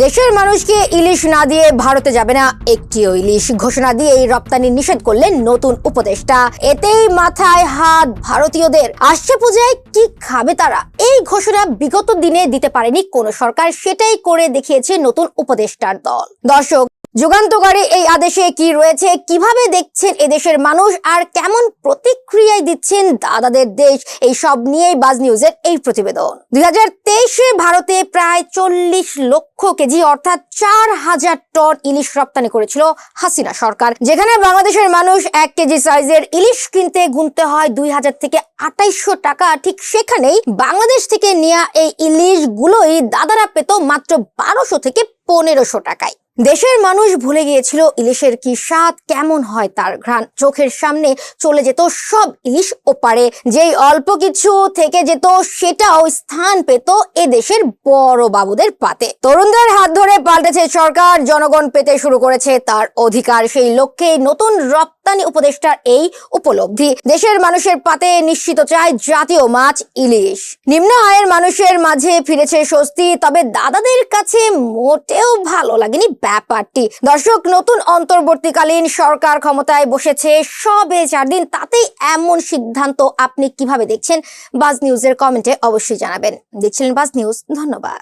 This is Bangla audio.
দেশের মানুষকে ইলিশ না দিয়ে ভারতে যাবে না একটিও ইলিশ ঘোষণা দিয়ে রপ্তানি নিষেধ করলেন নতুন উপদেষ্টা। এতেই মাথায় হাত ভারতীয়দের। আসছে পূজায় কি খাবে তারা? এই ঘোষণা বিগত দিনে দিতে পারেনি কোন সরকার, সেটাই করে দেখিয়েছে নতুন উপদেষ্টার দল। দর্শক, যুগান্তকারী এই আদেশে কি রয়েছে, কিভাবে দেখছেন এদেশের মানুষ, আর কেমন প্রতিক্রিয়ায় দিচ্ছেন দাদাদের দেশ, এই সব নিয়েই বাজ নিউজের এই প্রতিবেদন। 2023-এ ভারতে প্রায় 40 লক্ষ কেজি অর্থাৎ 4000 টন ইলিশ রপ্তানি করেছিল হাসিনা সরকার। যেখানে বাংলাদেশের মানুষ 1 কেজি সাইজের ইলিশ কিনতে গুনতে হয় 2000 থেকে 2800 টাকা, ঠিক সেখানেই বাংলাদেশ থেকে নেওয়া এই ইলিশ গুলোই দাদারা পেত মাত্র 1200 থেকে 1500 টাকায়। দেশের মানুষ ভুলে গিয়েছিল ইলিশের কি স্বাদ, কেমন হয় তার ঘ্রাণ। চোখের সামনে চলে যেত সব ইলিশ ওপারে, যেই অল্প কিছু থেকে যেত সেটাও স্থান পেত এ দেশের বড় বাবুদের পাতে। তরুণদের হাত ধরে পাল্টেছে সরকার, জনগণ পেতে শুরু করেছে তার অধিকার। সেই লক্ষ্যে নতুন রপ্তানি উপদেষ্টার এই উপলব্ধি। দেশের মানুষের পাতে নিশ্চিত চায় জাতীয় মাছ ইলিশ। নিম্ন আয়ের মানুষের মাঝে ফিরেছে স্বস্তি, তবে দাদাদের কাছে মোটেও ভালো লাগেনি ব্যাপারটি। দর্শক, নতুন অন্তর্বর্তীকালীন সরকার ক্ষমতায় বসেছে সবে 4 দিন, তাতেই এমন সিদ্ধান্ত আপনি কিভাবে দেখছেন? বাজ নিউজের কমেন্টে অবশ্যই জানাবেন। দেখছিলেন বাজ নিউজ, ধন্যবাদ।